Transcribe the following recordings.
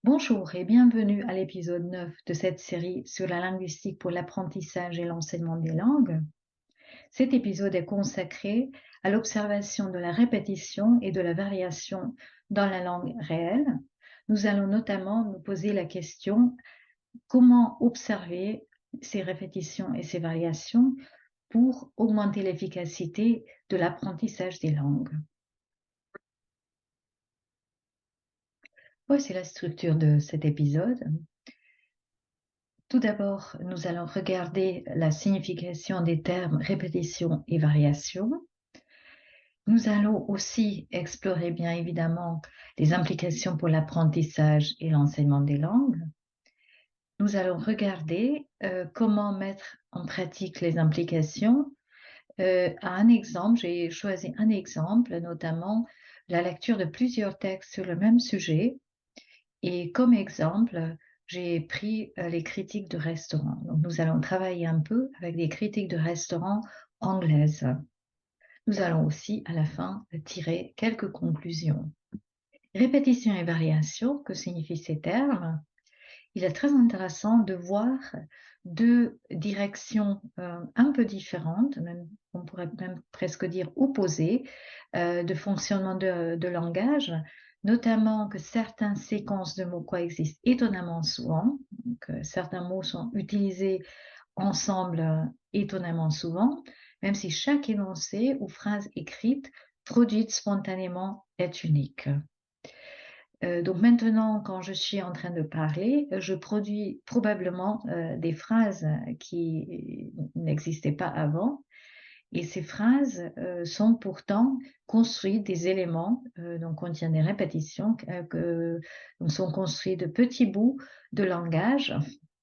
Bonjour et bienvenue à l'épisode 9 de cette série sur la linguistique pour l'apprentissage et l'enseignement des langues. Cet épisode est consacré à l'observation de la répétition et de la variation dans la langue réelle. Nous allons notamment nous poser la question comment observer ces répétitions et ces variations pour augmenter l'efficacité de l'apprentissage des langues. Voici la structure de cet épisode. Tout d'abord, nous allons regarder la signification des termes répétition et variation. Nous allons aussi explorer bien évidemment les implications pour l'apprentissage et l'enseignement des langues. Nous allons regarder comment mettre en pratique les implications. À un exemple, j'ai choisi un exemple, notamment la lecture de plusieurs textes sur le même sujet. Et comme exemple, j'ai pris les critiques de restaurants. Donc, nous allons travailler un peu avec des critiques de restaurants anglaises. Nous allons aussi, à la fin, tirer quelques conclusions. Répétition et variation, que signifient ces termes? Il est très intéressant de voir deux directions un peu différentes, même, on pourrait même presque dire opposées, de fonctionnement de langage, notamment que certaines séquences de mots coexistent étonnamment souvent, donc, certains mots sont utilisés ensemble étonnamment souvent, même si chaque énoncé ou phrase écrite produite spontanément est unique. Donc maintenant, quand je suis en train de parler, je produis probablement des phrases qui n'existaient pas avant. Et ces phrases sont pourtant construites des éléments, donc contiennent des répétitions, donc sont construits de petits bouts de langage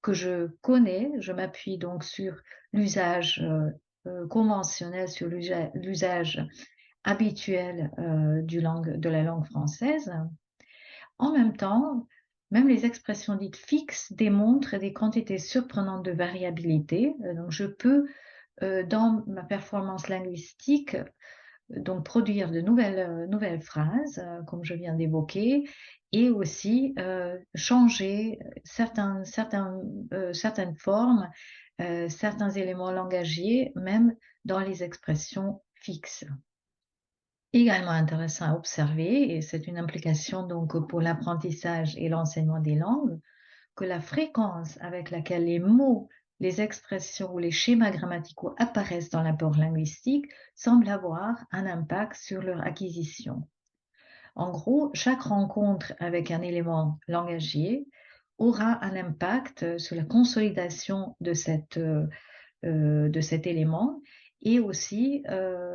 que je connais. Je m'appuie donc sur l'usage conventionnel, sur l'usage habituel de la langue française. En même temps, même les expressions dites fixes démontrent des quantités surprenantes de variabilité. Donc, je peux, dans ma performance linguistique, donc produire de nouvelles phrases, comme je viens d'évoquer, et aussi changer certaines formes, certains éléments langagiers, même dans les expressions fixes. Également intéressant à observer, et c'est une implication donc pour l'apprentissage et l'enseignement des langues, que la fréquence avec laquelle les mots, les expressions ou les schémas grammaticaux apparaissent dans l'apport linguistique semble avoir un impact sur leur acquisition. En gros, chaque rencontre avec un élément langagier aura un impact sur la consolidation de cet élément, et aussi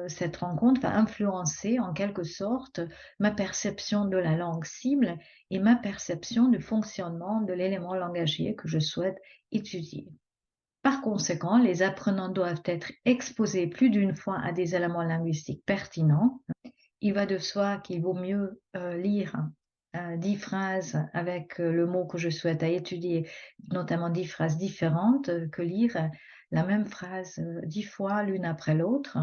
cette rencontre va influencer en quelque sorte ma perception de la langue cible et ma perception du fonctionnement de l'élément langagier que je souhaite étudier. Par conséquent, les apprenants doivent être exposés plus d'une fois à des éléments linguistiques pertinents. Il va de soi qu'il vaut mieux lire 10 phrases avec le mot que je souhaite étudier, notamment 10 phrases différentes, que lire la même phrase 10 fois l'une après l'autre,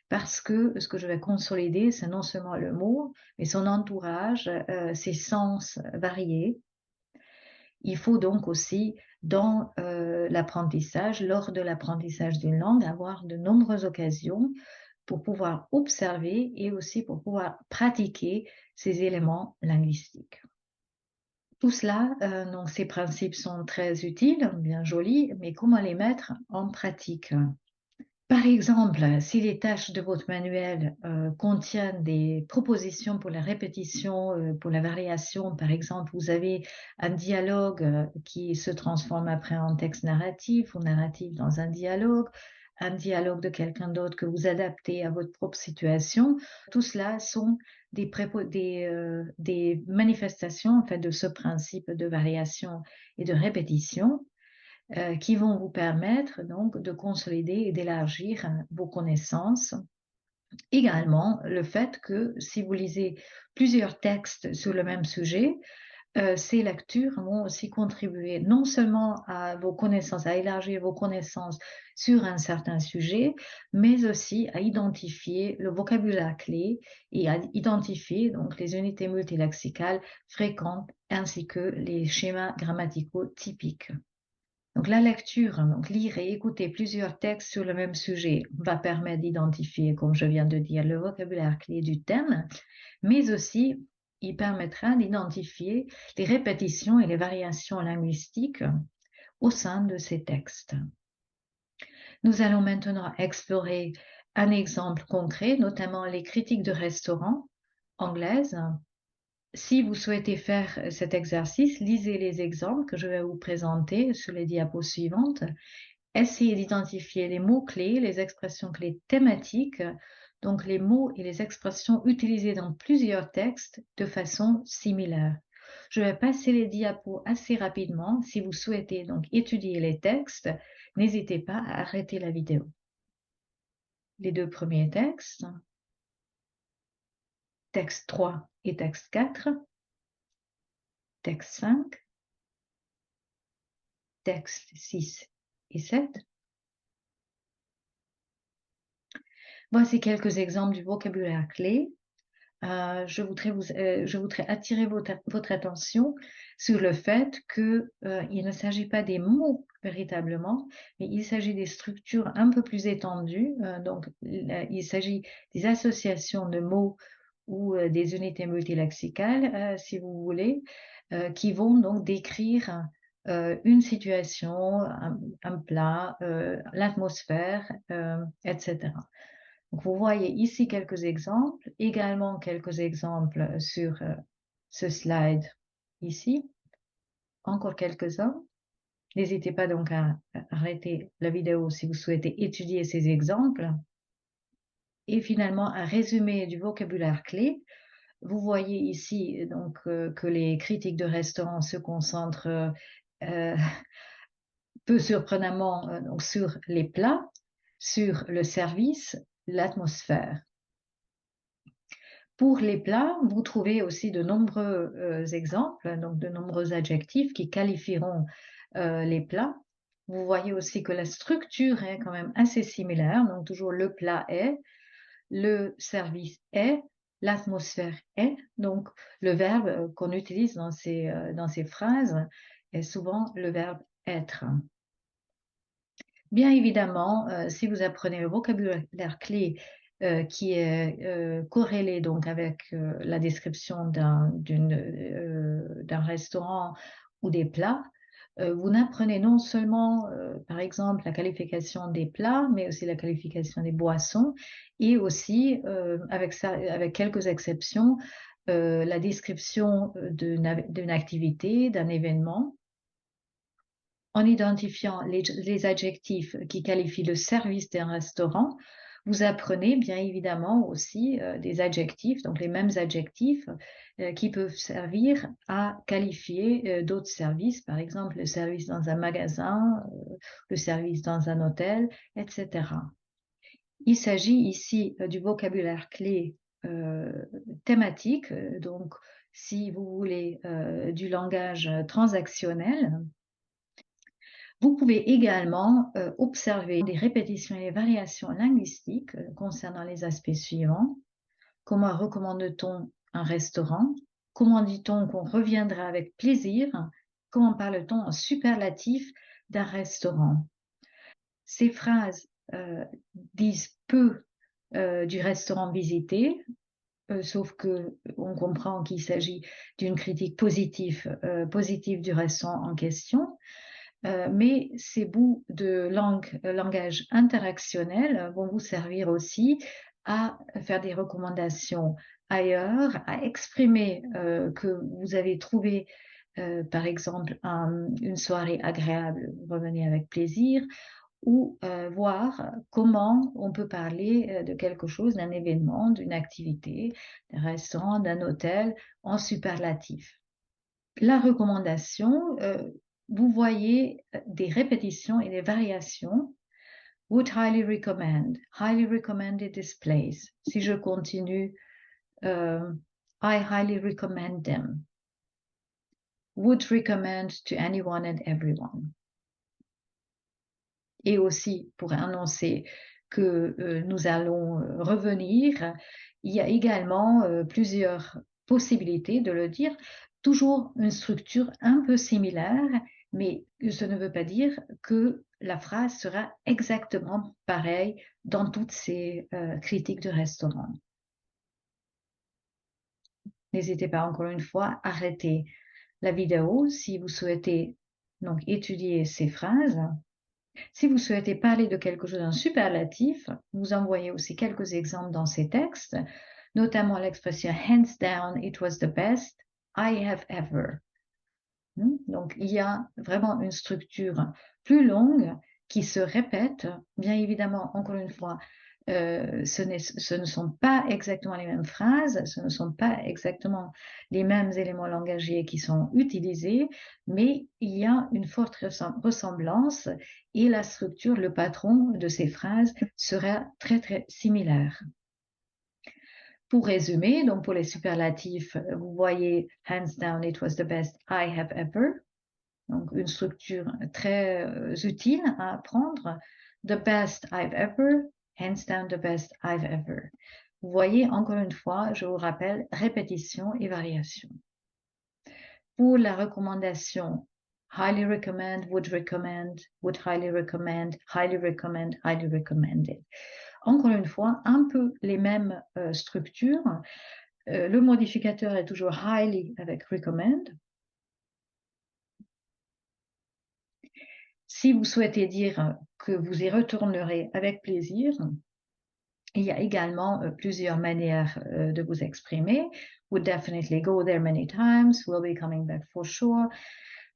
parce que ce que je vais consolider, c'est non seulement le mot, mais son entourage, ses sens variés. Il faut donc aussi, dans l'apprentissage, lors de l'apprentissage d'une langue, avoir de nombreuses occasions pour pouvoir observer et aussi pour pouvoir pratiquer ces éléments linguistiques. Tout cela, donc ces principes sont très utiles, bien jolis, mais comment les mettre en pratique? Par exemple, si les tâches de votre manuel contiennent des propositions pour la répétition, pour la variation, par exemple, vous avez un dialogue qui se transforme après en texte narratif ou narratif dans un dialogue de quelqu'un d'autre que vous adaptez à votre propre situation. Tout cela sont des manifestations en fait, de ce principe de variation et de répétition qui vont vous permettre donc de consolider et d'élargir vos connaissances. Également, le fait que si vous lisez plusieurs textes sur le même sujet, ces lectures vont aussi contribuer non seulement à vos connaissances, à élargir vos connaissances sur un certain sujet, mais aussi à identifier le vocabulaire clé et à identifier donc les unités multilexicales fréquentes ainsi que les schémas grammaticaux typiques. Donc la lecture, donc lire et écouter plusieurs textes sur le même sujet va permettre d'identifier, comme je viens de dire, le vocabulaire clé du thème, mais aussi il permettra d'identifier les répétitions et les variations linguistiques au sein de ces textes. Nous allons maintenant explorer un exemple concret, notamment les critiques de restaurants anglaises. Si vous souhaitez faire cet exercice, lisez les exemples que je vais vous présenter sur les diapos suivantes. Essayez d'identifier les mots-clés, les expressions clés thématiques, donc les mots et les expressions utilisés dans plusieurs textes de façon similaire. Je vais passer les diapos assez rapidement. Si vous souhaitez donc étudier les textes, n'hésitez pas à arrêter la vidéo. Les deux premiers textes, texte 3 et texte 4, texte 5, texte 6 et 7. Voici quelques exemples du vocabulaire clé. Je voudrais attirer votre attention sur le fait qu'il ne s'agit pas des mots véritablement, mais il s'agit des structures un peu plus étendues. Donc, il s'agit des associations de mots ou des unités multilexicales, si vous voulez, qui vont donc décrire une situation, un plat, l'atmosphère, etc. Donc, vous voyez ici quelques exemples, également quelques exemples sur ce slide ici, encore quelques-uns. N'hésitez pas donc à arrêter la vidéo si vous souhaitez étudier ces exemples. Et finalement, un résumé du vocabulaire clé. Vous voyez ici donc que les critiques de restaurants se concentrent peu surprenamment donc sur les plats, sur le service, l'atmosphère. Pour les plats, vous trouvez aussi de nombreux exemples, donc de nombreux adjectifs qui qualifieront les plats. Vous voyez aussi que la structure est quand même assez similaire, donc toujours le plat est, le service est, l'atmosphère est, donc le verbe qu'on utilise dans ces phrases est souvent le verbe être. Bien évidemment, si vous apprenez le vocabulaire clé qui est corrélé donc avec la description d'un restaurant ou des plats, vous n'apprenez non seulement, par exemple, la qualification des plats, mais aussi la qualification des boissons et aussi, avec quelques exceptions, la description d'une activité, d'un événement. En identifiant les adjectifs qui qualifient le service d'un restaurant, vous apprenez bien évidemment aussi des adjectifs, donc les mêmes adjectifs qui peuvent servir à qualifier d'autres services, par exemple le service dans un magasin, le service dans un hôtel, etc. Il s'agit ici du vocabulaire clé thématique, donc si vous voulez du langage transactionnel. Vous pouvez également observer des répétitions et des variations linguistiques concernant les aspects suivants. Comment recommande-t-on un restaurant? Comment dit-on qu'on reviendra avec plaisir? Comment parle-t-on en superlatif d'un restaurant? Ces phrases disent peu du restaurant visité, sauf qu'on comprend qu'il s'agit d'une critique positive du restaurant en question. Mais ces bouts de langage interactionnel vont vous servir aussi à faire des recommandations ailleurs, à exprimer que vous avez trouvé, par exemple, une soirée agréable, vous revenez avec plaisir, ou voir comment on peut parler de quelque chose, d'un événement, d'une activité, d'un restaurant, d'un hôtel, en superlatif. La recommandation, vous voyez des répétitions et des variations. Would highly recommended this place. Si je continue, I highly recommend them. would recommend to anyone and everyone. Et aussi, pour annoncer que nous allons revenir, il y a également plusieurs possibilités de le dire, toujours une structure un peu similaire, mais ce ne veut pas dire que la phrase sera exactement pareille dans toutes ces critiques de restaurants. N'hésitez pas encore une fois à arrêter la vidéo si vous souhaitez donc étudier ces phrases. Si vous souhaitez parler de quelque chose en superlatif, vous envoyez aussi quelques exemples dans ces textes, notamment l'expression « hands down, it was the best I have ever ». Donc, il y a vraiment une structure plus longue qui se répète. Bien évidemment, encore une fois, ce ne sont pas exactement les mêmes phrases, ce ne sont pas exactement les mêmes éléments langagiers qui sont utilisés, mais il y a une forte ressemblance et la structure, le patron de ces phrases sera très, très similaire. Pour résumer, donc pour les superlatifs, vous voyez « hands down, it was the best I have ever ». Donc, une structure très utile à apprendre. The best I've ever, hands down the best I've ever. Vous voyez, encore une fois, je vous rappelle, répétition et variation. Pour la recommandation, highly recommend, would highly recommend, highly recommend, highly recommended. Encore une fois, un peu les mêmes structures. Le modificateur est toujours highly avec recommend. Si vous souhaitez dire que vous y retournerez avec plaisir, il y a également plusieurs manières de vous exprimer. Would definitely go there many times. Will be coming back for sure.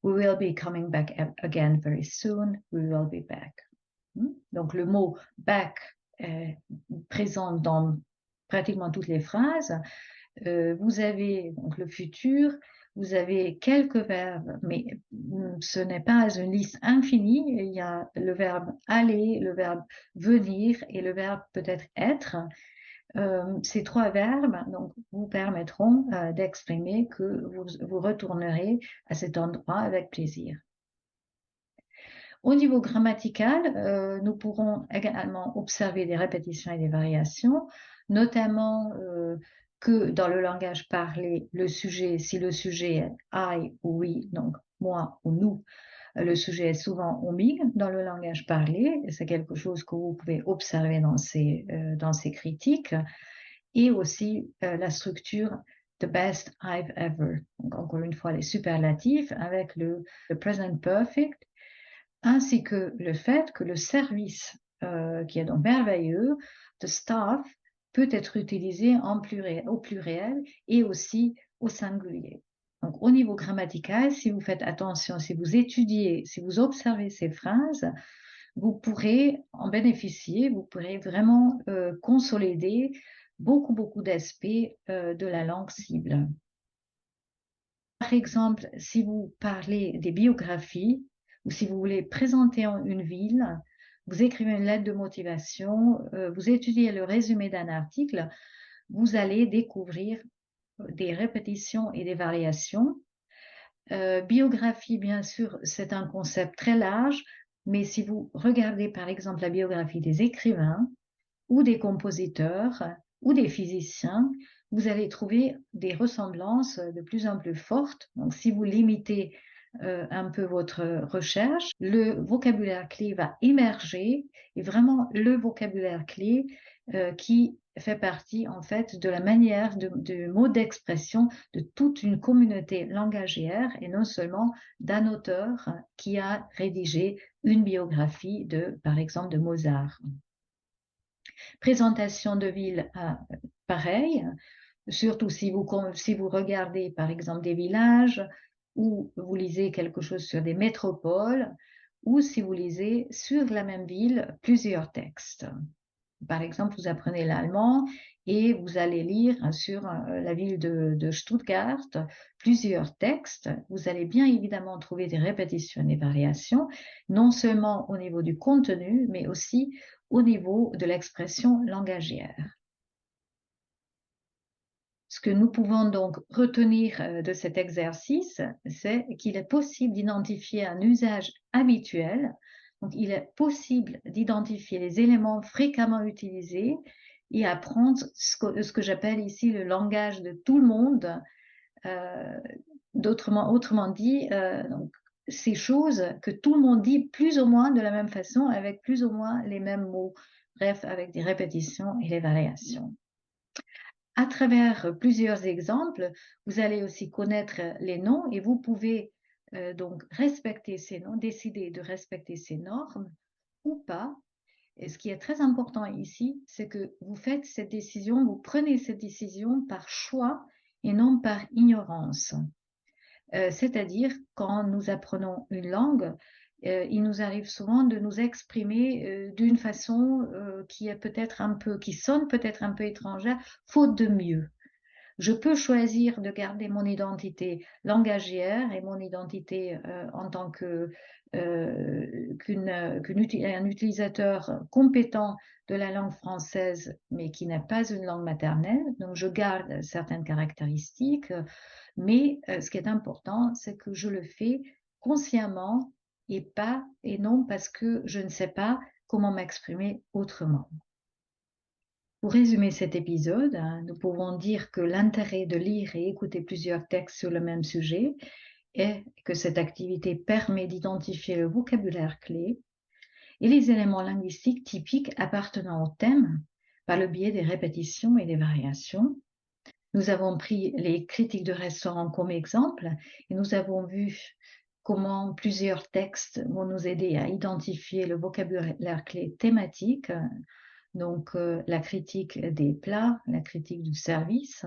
We will be coming back again very soon. We will be back. Donc le mot back est présent dans pratiquement toutes les phrases. Vous avez donc le futur. Vous avez quelques verbes, mais ce n'est pas une liste infinie. Il y a le verbe aller, le verbe venir et le verbe peut-être être. Ces trois verbes donc, vous permettront d'exprimer que vous retournerez à cet endroit avec plaisir. Au niveau grammatical, nous pourrons également observer des répétitions et des variations, notamment que dans le langage parlé, le sujet, si le sujet est I ou we, donc moi ou nous, le sujet est souvent omis dans le langage parlé. C'est quelque chose que vous pouvez observer dans ces critiques. Et aussi la structure the best I've ever. Donc, encore une fois, les superlatifs avec le present perfect, ainsi que le fait que le service, qui est donc merveilleux, the staff, peut être utilisé au pluriel et aussi au singulier. Donc, au niveau grammatical, si vous faites attention, si vous étudiez, si vous observez ces phrases, vous pourrez en bénéficier, vous pourrez vraiment consolider beaucoup d'aspects de la langue cible. Par exemple, si vous parlez des biographies, ou si vous voulez présenter une ville, vous écrivez une lettre de motivation, vous étudiez le résumé d'un article, vous allez découvrir des répétitions et des variations. Biographie, bien sûr, c'est un concept très large, mais si vous regardez par exemple la biographie des écrivains ou des compositeurs ou des physiciens, vous allez trouver des ressemblances de plus en plus fortes. Donc, si vous limitez un peu votre recherche, le vocabulaire clé va émerger et vraiment le vocabulaire clé qui fait partie en fait de la manière de mode d'expression de toute une communauté langagière et non seulement d'un auteur qui a rédigé une biographie par exemple, de Mozart. Présentation de ville, pareil, surtout si vous regardez par exemple des villages ou vous lisez quelque chose sur des métropoles ou si vous lisez sur la même ville plusieurs textes. Par exemple, vous apprenez l'allemand et vous allez lire sur la ville de Stuttgart plusieurs textes. Vous allez bien évidemment trouver des répétitions et des variations, non seulement au niveau du contenu, mais aussi au niveau de l'expression langagière. Ce que nous pouvons donc retenir de cet exercice, c'est qu'il est possible d'identifier un usage habituel. Donc, il est possible d'identifier les éléments fréquemment utilisés et apprendre ce que j'appelle ici le langage de tout le monde. Autrement dit, donc, ces choses que tout le monde dit plus ou moins de la même façon, avec plus ou moins les mêmes mots, bref, avec des répétitions et des variations. À travers plusieurs exemples, vous allez aussi connaître les noms et vous pouvez donc respecter ces noms, décider de respecter ces normes ou pas. Et ce qui est très important ici, c'est que vous faites cette décision, vous prenez cette décision par choix et non par ignorance. C'est-à-dire, quand nous apprenons une langue, il nous arrive souvent de nous exprimer d'une façon qui sonne peut-être un peu étrangère, faute de mieux. Je peux choisir de garder mon identité langagière et mon identité en tant qu'un utilisateur compétent de la langue française, mais qui n'est pas une langue maternelle. Donc, je garde certaines caractéristiques, mais ce qui est important, c'est que je le fais consciemment et non parce que je ne sais pas comment m'exprimer autrement. Pour résumer cet épisode, nous pouvons dire que l'intérêt de lire et écouter plusieurs textes sur le même sujet est que cette activité permet d'identifier le vocabulaire clé et les éléments linguistiques typiques appartenant au thème par le biais des répétitions et des variations. Nous avons pris les critiques de restaurants comme exemple et nous avons vu comment plusieurs textes vont nous aider à identifier le vocabulaire clé thématique, donc la critique des plats, la critique du service.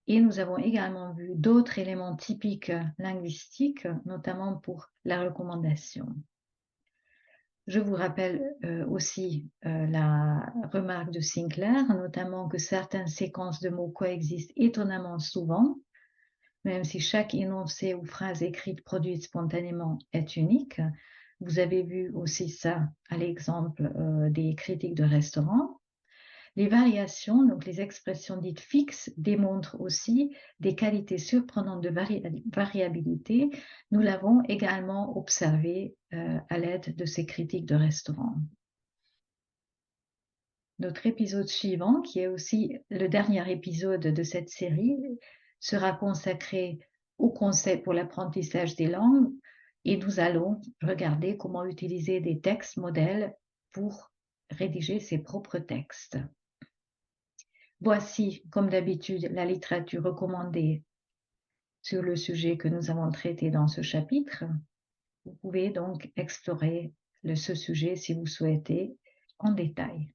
Et nous avons également vu d'autres éléments typiques linguistiques, notamment pour la recommandation. Je vous rappelle aussi la remarque de Sinclair, notamment que certaines séquences de mots coexistent étonnamment souvent, même si chaque énoncé ou phrase écrite produite spontanément est unique. Vous avez vu aussi ça à l'exemple des critiques de restaurants. Les variations, donc les expressions dites fixes, démontrent aussi des qualités surprenantes de variabilité. Nous l'avons également observé à l'aide de ces critiques de restaurants. Notre épisode suivant, qui est aussi le dernier épisode de cette série, sera consacré au concept pour l'apprentissage des langues et nous allons regarder comment utiliser des textes modèles pour rédiger ses propres textes. Voici, comme d'habitude, la littérature recommandée sur le sujet que nous avons traité dans ce chapitre. Vous pouvez donc explorer ce sujet si vous souhaitez en détail.